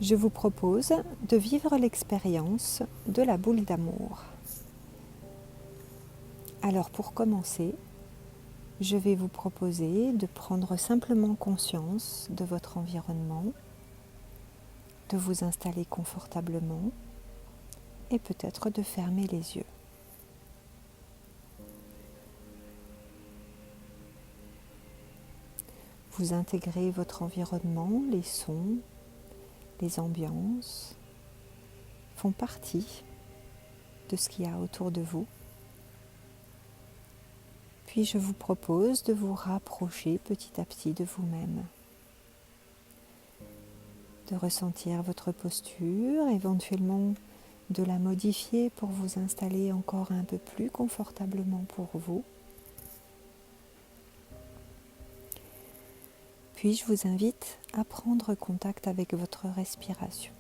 je vous propose de vivre l'expérience de la boule d'amour. Alors pour commencer, je vais vous proposer de prendre simplement conscience de votre environnement, de vous installer confortablement et peut-être de fermer les yeux. Vous intégrez votre environnement, les sons, les ambiances font partie de ce qu'il y a autour de vous. Puis je vous propose de vous rapprocher petit à petit de vous-même, de ressentir votre posture, éventuellement de la modifier pour vous installer encore un peu plus confortablement pour vous. Puis je vous invite à prendre contact avec votre respiration.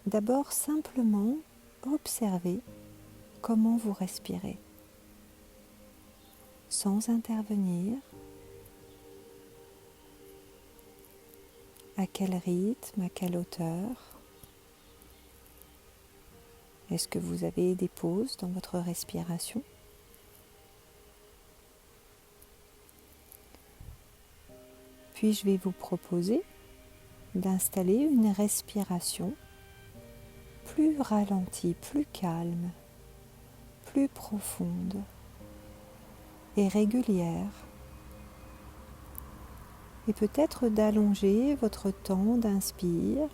D'abord, simplement observez comment vous respirez, sans intervenir, à quel rythme, à quelle hauteur. Est-ce que vous avez des pauses dans votre respiration ? Puis je vais vous proposer d'installer une respiration plus ralentie, plus calme, plus profonde et régulière. Et peut-être d'allonger votre temps d'inspire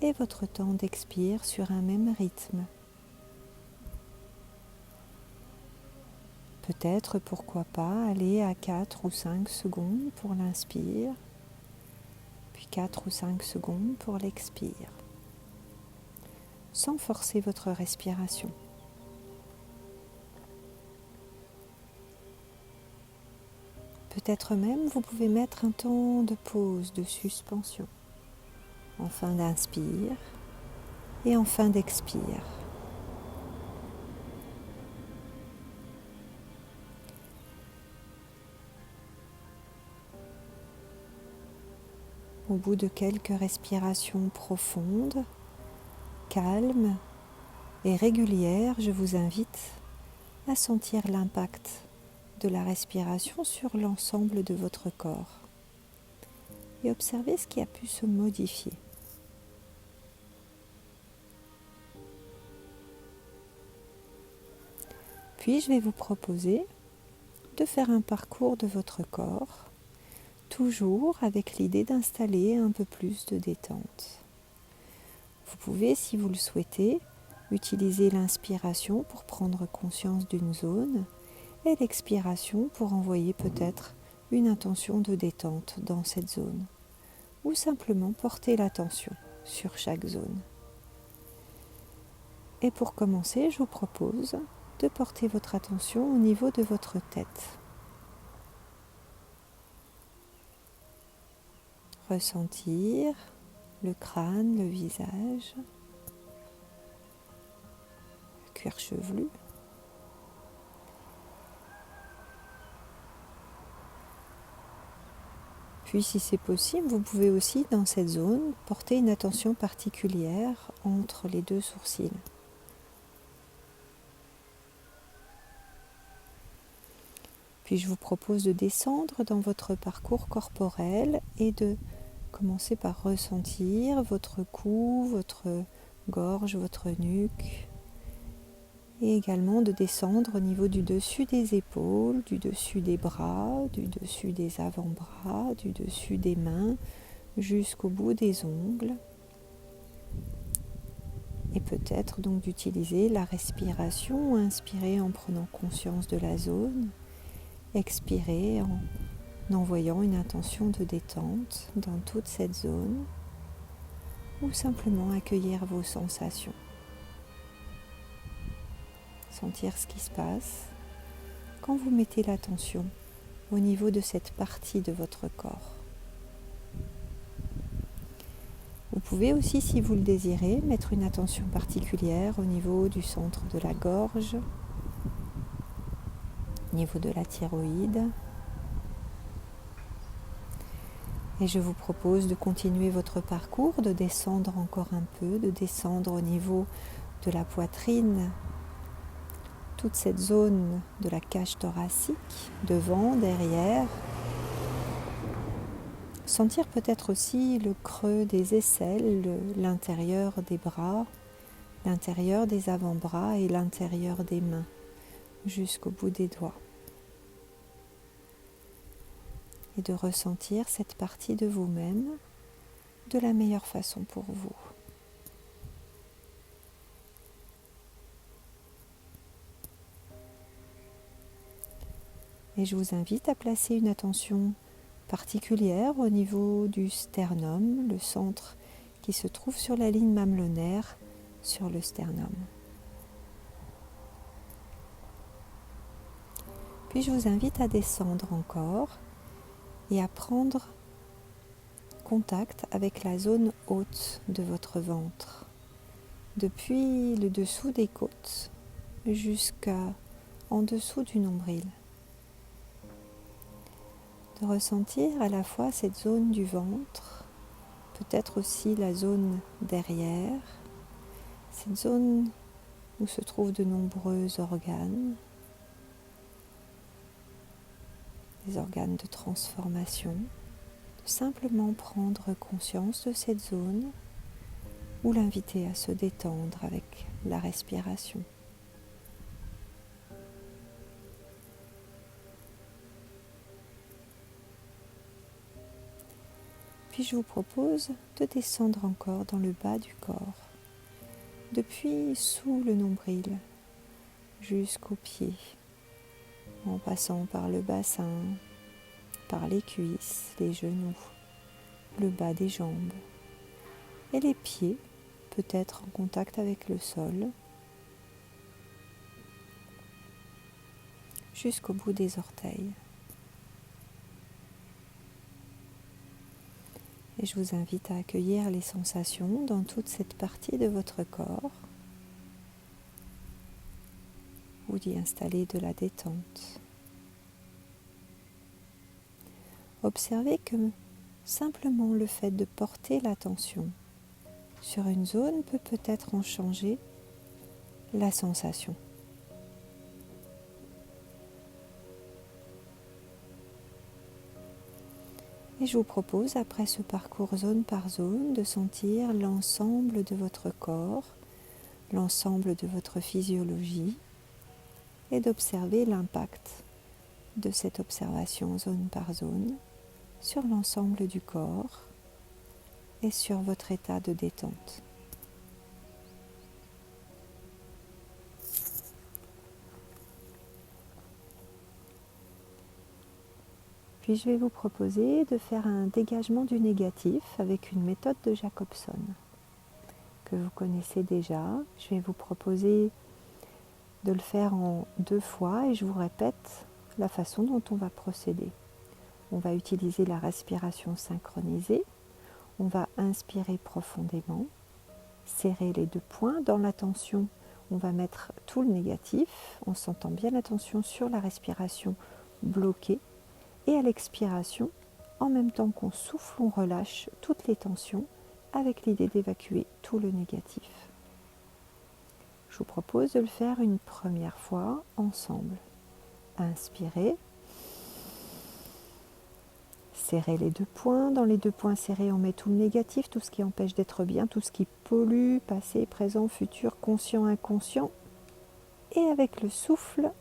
et votre temps d'expire sur un même rythme. Peut-être, pourquoi pas, aller à 4 ou 5 secondes pour l'inspire, puis 4 ou 5 secondes pour l'expire, sans forcer votre respiration. Peut-être même vous pouvez mettre un temps de pause, de suspension, en fin d'inspire et en fin d'expire. Au bout de quelques respirations profondes, calmes et régulières, je vous invite à sentir l'impact de la respiration sur l'ensemble de votre corps et observez ce qui a pu se modifier. Puis je vais vous proposer de faire un parcours de votre corps, toujours avec l'idée d'installer un peu plus de détente. Vous pouvez, si vous le souhaitez, utiliser l'inspiration pour prendre conscience d'une zone et l'expiration pour envoyer peut-être une intention de détente dans cette zone, ou simplement porter l'attention sur chaque zone. Et pour commencer, je vous propose de porter votre attention au niveau de votre tête. Ressentir le crâne, le visage, le cuir chevelu. Puis si c'est possible, vous pouvez aussi dans cette zone porter une attention particulière entre les deux sourcils. Puis je vous propose de descendre dans votre parcours corporel et de commencer par ressentir votre cou, votre gorge, votre nuque. Et également de descendre au niveau du dessus des épaules, du dessus des bras, du dessus des avant-bras, du dessus des mains, jusqu'au bout des ongles. Et peut-être donc d'utiliser la respiration, inspirer en prenant conscience de la zone, expirer en envoyant une intention de détente dans toute cette zone, ou simplement accueillir vos sensations. Sentir ce qui se passe quand vous mettez l'attention au niveau de cette partie de votre corps. Vous pouvez aussi, si vous le désirez, mettre une attention particulière au niveau du centre de la gorge, au niveau de la thyroïde, Et je vous propose de continuer votre parcours, de descendre encore un peu, de descendre au niveau de la poitrine, toute cette zone de la cage thoracique, devant, derrière. Sentir peut-être aussi le creux des aisselles, l'intérieur des bras, l'intérieur des avant-bras et l'intérieur des mains, jusqu'au bout des doigts. Et de ressentir cette partie de vous-même de la meilleure façon pour vous. Et je vous invite à placer une attention particulière au niveau du sternum, le centre qui se trouve sur la ligne mamelonnaire sur le sternum. Puis je vous invite à descendre encore et à prendre contact avec la zone haute de votre ventre, depuis le dessous des côtes jusqu'en dessous du nombril. De ressentir à la fois cette zone du ventre, peut-être aussi la zone derrière, cette zone où se trouvent de nombreux organes, des organes de transformation, de simplement prendre conscience de cette zone ou l'inviter à se détendre avec la respiration. Puis je vous propose de descendre encore dans le bas du corps, depuis sous le nombril jusqu'aux pieds, en passant par le bassin, par les cuisses, les genoux, le bas des jambes et les pieds, peut-être en contact avec le sol, jusqu'au bout des orteils. Et je vous invite à accueillir les sensations dans toute cette partie de votre corps ou d'y installer de la détente. Observez que simplement le fait de porter l'attention sur une zone peut peut-être en changer la sensation. Et je vous propose, après ce parcours zone par zone, de sentir l'ensemble de votre corps, l'ensemble de votre physiologie, et d'observer l'impact de cette observation zone par zone sur l'ensemble du corps et sur votre état de détente. Puis je vais vous proposer de faire un dégagement du négatif avec une méthode de Jacobson que vous connaissez déjà. Je vais vous proposer de le faire en 2 fois et je vous répète la façon dont on va procéder. On va utiliser la respiration synchronisée. On va inspirer profondément, serrer les 2 poings. Dans l'attention, on va mettre tout le négatif. On s'entend bien l'attention sur la respiration bloquée. Et à l'expiration, en même temps qu'on souffle, on relâche toutes les tensions avec l'idée d'évacuer tout le négatif. Je vous propose de le faire une première fois ensemble. Inspirez. Serrez les 2 poings. Dans les 2 poings serrés, on met tout le négatif, tout ce qui empêche d'être bien, tout ce qui pollue, passé, présent, futur, conscient, inconscient. Et avec le souffle,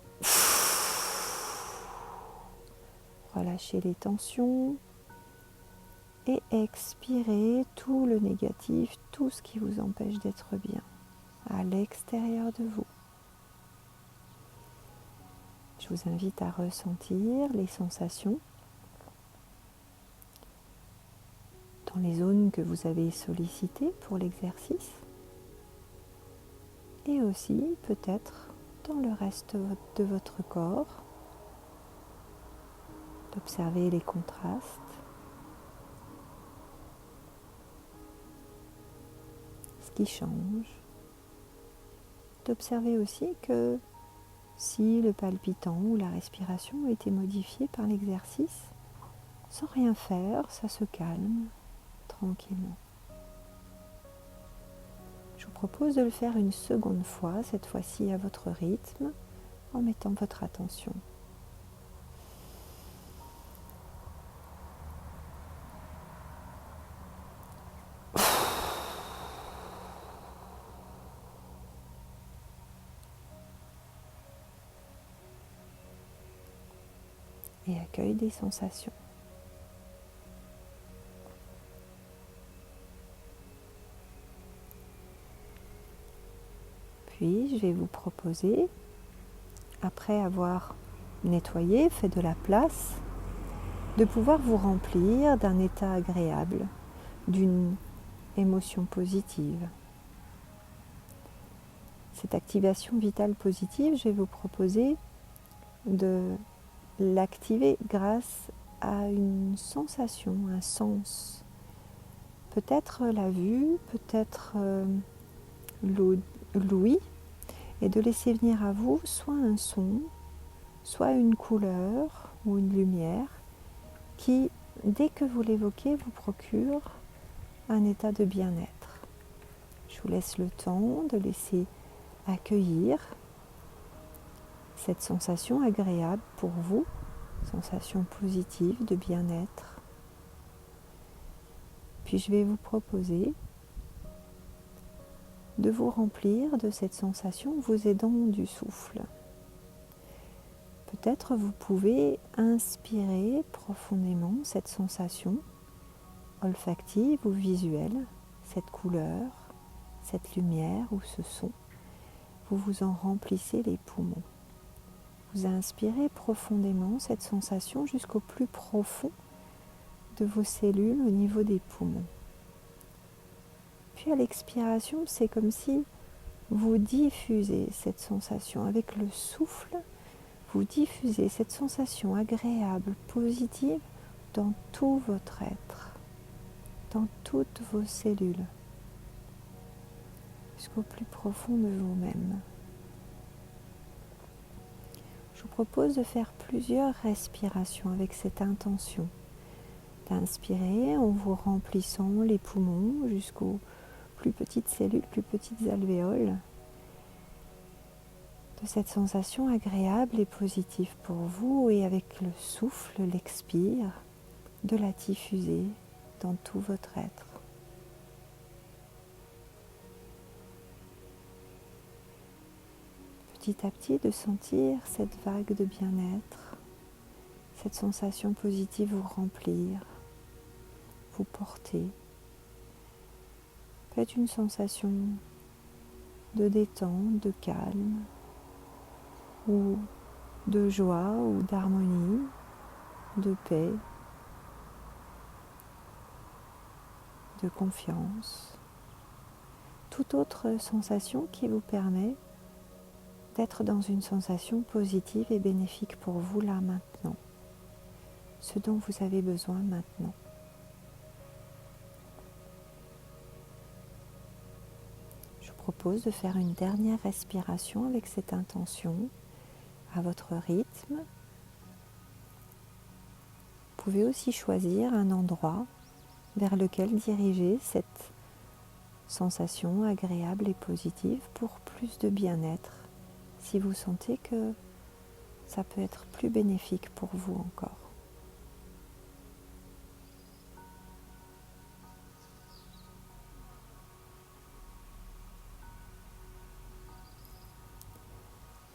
relâchez les tensions et expirez tout le négatif, tout ce qui vous empêche d'être bien à l'extérieur de vous. Je vous invite à ressentir les sensations dans les zones que vous avez sollicitées pour l'exercice et aussi peut-être dans le reste de votre corps, d'observer les contrastes, ce qui change, d'observer aussi que si le palpitant ou la respiration a été modifié par l'exercice, Sans rien faire, ça se calme tranquillement. Je vous propose de le faire une seconde fois, cette fois-ci à votre rythme, en mettant votre attention. Et accueille des sensations. Puis, je vais vous proposer, après avoir nettoyé, fait de la place, de pouvoir vous remplir d'un état agréable, d'une émotion positive. Cette activation vitale positive, je vais vous proposer de l'activer grâce à une sensation, un sens. Peut-être la vue, peut-être l'ouïe, et de laisser venir à vous soit un son, soit une couleur ou une lumière qui, dès que vous l'évoquez, vous procure un état de bien-être. Je vous laisse le temps de laisser accueillir cette sensation agréable pour vous, sensation positive de bien-être. Puis je vais vous proposer de vous remplir de cette sensation vous aidant du souffle. Peut-être vous pouvez inspirer profondément cette sensation olfactive ou visuelle, cette couleur, cette lumière ou ce son. Vous vous en remplissez les poumons. Vous inspirez profondément cette sensation jusqu'au plus profond de vos cellules au niveau des poumons. Puis à l'expiration, c'est comme si vous diffusez cette sensation avec le souffle. Vous diffusez cette sensation agréable, positive dans tout votre être, dans toutes vos cellules, jusqu'au plus profond de vous-même. Je vous propose de faire plusieurs respirations avec cette intention. D'inspirer en vous remplissant les poumons jusqu'aux plus petites cellules, plus petites alvéoles, de cette sensation agréable et positive pour vous, et avec le souffle, l'expire, de la diffuser dans tout votre être. Petit à petit, de sentir cette vague de bien-être, cette sensation positive vous remplir, vous porter. Faites une sensation de détente, de calme, ou de joie, ou d'harmonie, de paix, de confiance. Toute autre sensation qui vous permet d'être dans une sensation positive et bénéfique pour vous là maintenant, ce dont vous avez besoin maintenant. Je vous propose de faire une dernière respiration avec cette intention à votre rythme. Vous pouvez aussi choisir un endroit vers lequel diriger cette sensation agréable et positive pour plus de bien-être, si vous sentez que ça peut être plus bénéfique pour vous encore.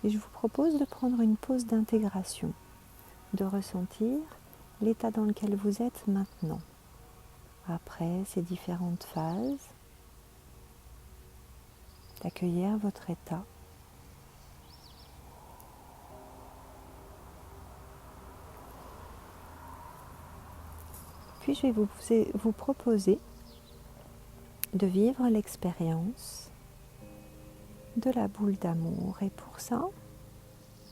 Et je vous propose de prendre une pause d'intégration, de ressentir l'état dans lequel vous êtes maintenant, après ces différentes phases, d'accueillir votre état. Puis je vais vous proposer de vivre l'expérience de la boule d'amour. Et pour ça,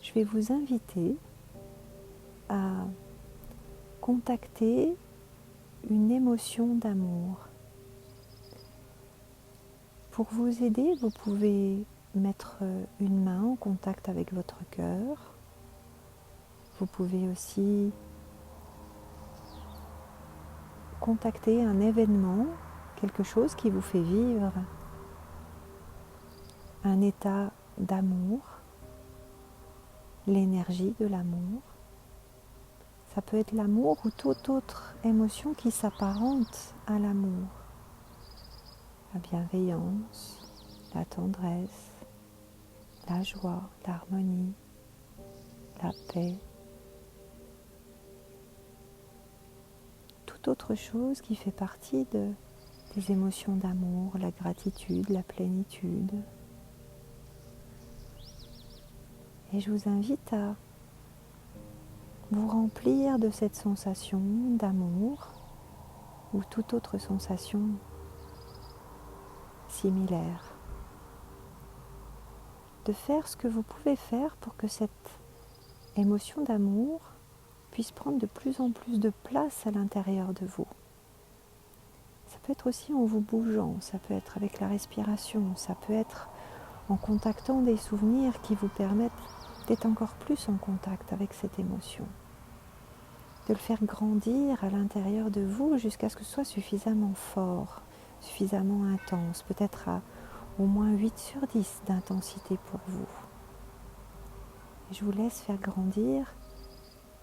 je vais vous inviter à contacter une émotion d'amour. Pour vous aider, vous pouvez mettre une main en contact avec votre cœur. Vous pouvez aussi contacter un événement, quelque chose qui vous fait vivre un état d'amour, l'énergie de l'amour. Ça peut être l'amour ou toute autre émotion qui s'apparente à l'amour. La bienveillance, la tendresse, la joie, l'harmonie, la paix. Toute autre chose qui fait partie des émotions d'amour, la gratitude, la plénitude. Et je vous invite à vous remplir de cette sensation d'amour ou toute autre sensation similaire. De faire ce que vous pouvez faire pour que cette émotion d'amour puisse prendre de plus en plus de place à l'intérieur de vous. Ça peut être aussi en vous bougeant, ça peut être avec la respiration, ça peut être en contactant des souvenirs qui vous permettent d'être encore plus en contact avec cette émotion. De le faire grandir à l'intérieur de vous jusqu'à ce que ce soit suffisamment fort, suffisamment intense, peut-être à au moins 8 sur 10 d'intensité pour vous. Et je vous laisse faire grandir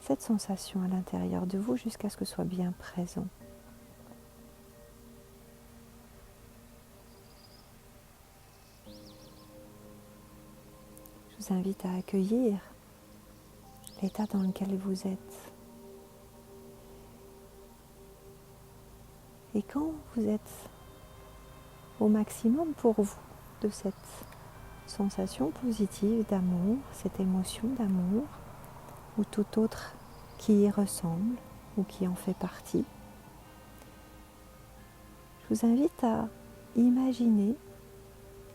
cette sensation à l'intérieur de vous jusqu'à ce que ce soit bien présent. Je vous invite à accueillir l'état dans lequel vous êtes. Et quand vous êtes au maximum pour vous de cette sensation positive d'amour, cette émotion d'amour, ou tout autre qui y ressemble ou qui en fait partie, je vous invite à imaginer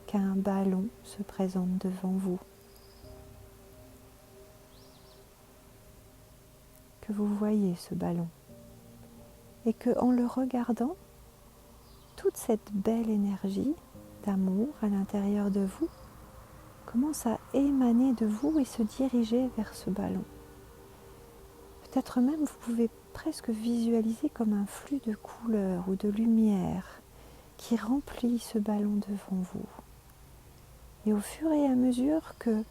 qu'un ballon se présente devant vous, que vous voyez ce ballon, et que en le regardant, toute cette belle énergie d'amour à l'intérieur de vous commence à émaner de vous et se diriger vers ce ballon. Peut-être même vous pouvez presque visualiser comme un flux de couleurs ou de lumière qui remplit ce ballon devant vous. Et au fur et à mesure que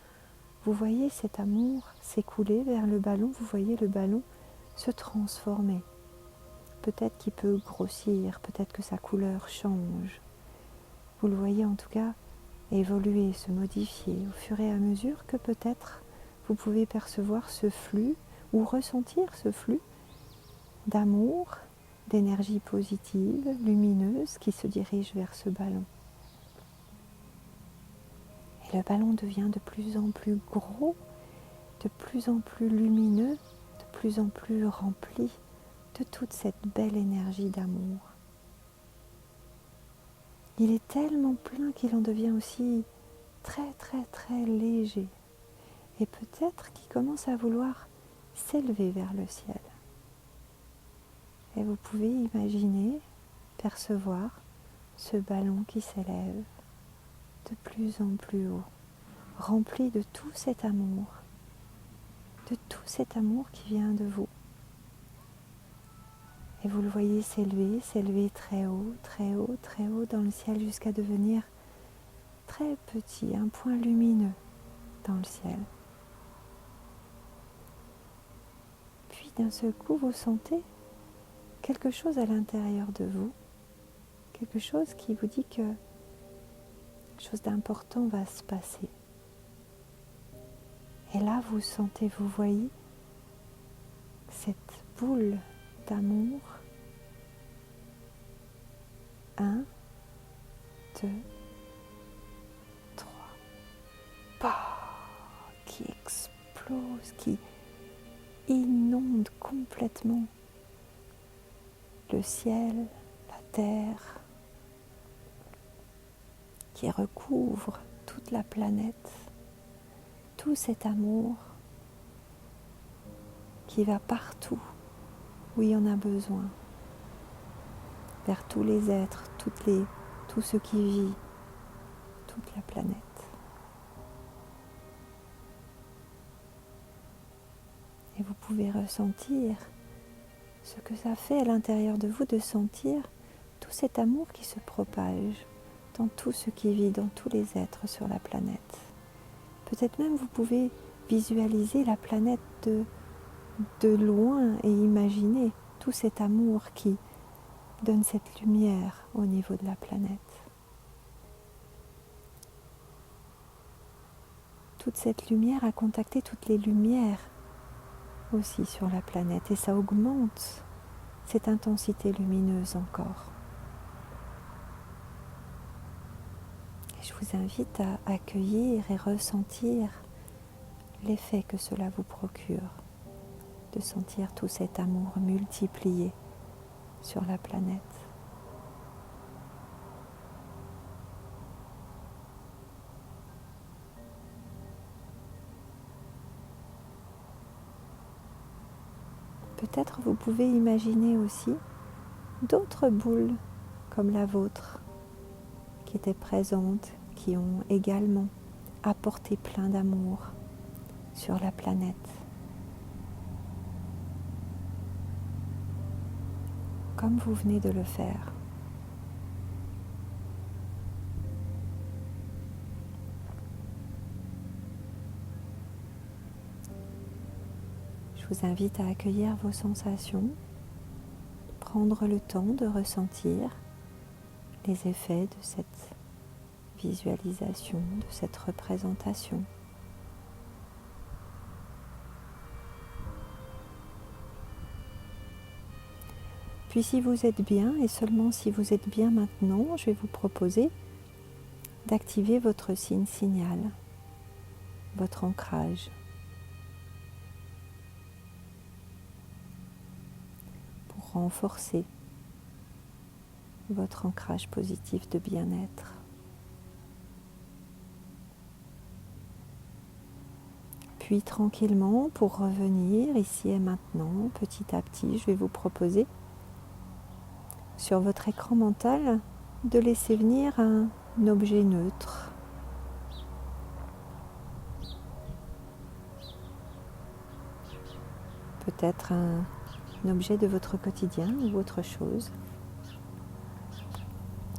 vous voyez cet amour s'écouler vers le ballon, vous voyez le ballon se transformer. Peut-être qu'il peut grossir, peut-être que sa couleur change. Vous le voyez en tout cas évoluer, se modifier au fur et à mesure que peut-être vous pouvez percevoir ce flux ou ressentir ce flux d'amour, d'énergie positive, lumineuse qui se dirige vers ce ballon. Et le ballon devient de plus en plus gros, de plus en plus lumineux, de plus en plus rempli de toute cette belle énergie d'amour. Il est tellement plein qu'il en devient aussi très très très léger et peut-être qu'il commence à vouloir s'élever vers le ciel. Et vous pouvez imaginer, percevoir ce ballon qui s'élève de plus en plus haut, rempli de tout cet amour qui vient de vous. Et vous le voyez s'élever, s'élever très haut, très haut, très haut dans le ciel jusqu'à devenir très petit, un point lumineux dans le ciel. Puis d'un seul coup, vous sentez quelque chose à l'intérieur de vous, quelque chose qui vous dit que quelque chose d'important va se passer. Et là, vous sentez, vous voyez cette boule d'amour. 1, 2, 3. Qui explose, qui inonde complètement le ciel, la terre, qui recouvre toute la planète, tout cet amour qui va partout où il y en a besoin, vers tous les êtres, tout ce qui vit, toute la planète. Et vous pouvez ressentir ce que ça fait à l'intérieur de vous de sentir tout cet amour qui se propage dans tout ce qui vit, dans tous les êtres sur la planète. Peut-être même vous pouvez visualiser la planète de loin et imaginer tout cet amour qui donne cette lumière au niveau de la planète. Toute cette lumière a contacté toutes les lumières aussi sur la planète et ça augmente cette intensité lumineuse encore. Et je vous invite à accueillir et ressentir l'effet que cela vous procure, de sentir tout cet amour multiplié sur la planète. Peut-être vous pouvez imaginer aussi d'autres boules comme la vôtre qui étaient présentes, qui ont également apporté plein d'amour sur la planète. Comme vous venez de le faire. Je vous invite à accueillir vos sensations, prendre le temps de ressentir les effets de cette visualisation, de cette représentation. Puis si vous êtes bien, et seulement si vous êtes bien maintenant, je vais vous proposer d'activer votre signe signal, votre ancrage. Pour renforcer votre ancrage positif de bien-être. Puis tranquillement, pour revenir ici et maintenant, petit à petit, je vais vous proposer sur votre écran mental de laisser venir un objet neutre. Peut-être un objet de votre quotidien ou autre chose.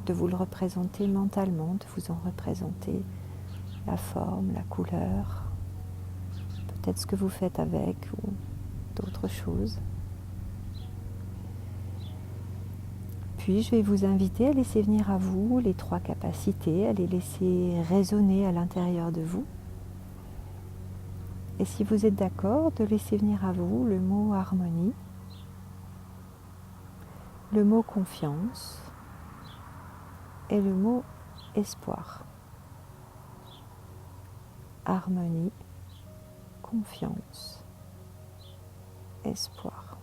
De vous le représenter mentalement, de vous en représenter la forme, la couleur, peut-être ce que vous faites avec ou d'autres choses. Puis je vais vous inviter à laisser venir à vous les 3 capacités, à les laisser résonner à l'intérieur de vous. Et si vous êtes d'accord, de laisser venir à vous le mot harmonie, le mot confiance et le mot espoir. Harmonie, confiance, espoir.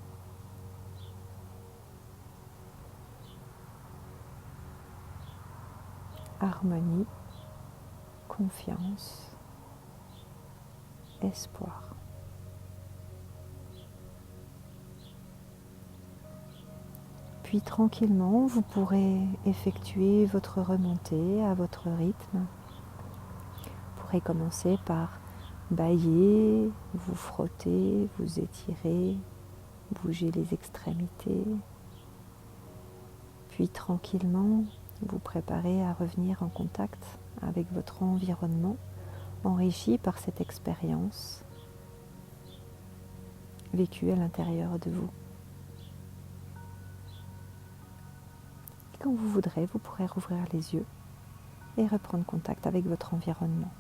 Harmonie, confiance, espoir. Puis tranquillement, vous pourrez effectuer votre remontée à votre rythme. Vous pourrez commencer par bâiller, vous frotter, vous étirer, bouger les extrémités. Puis tranquillement, vous préparez à revenir en contact avec votre environnement, enrichi par cette expérience vécue à l'intérieur de vous. Et quand vous voudrez, vous pourrez rouvrir les yeux et reprendre contact avec votre environnement.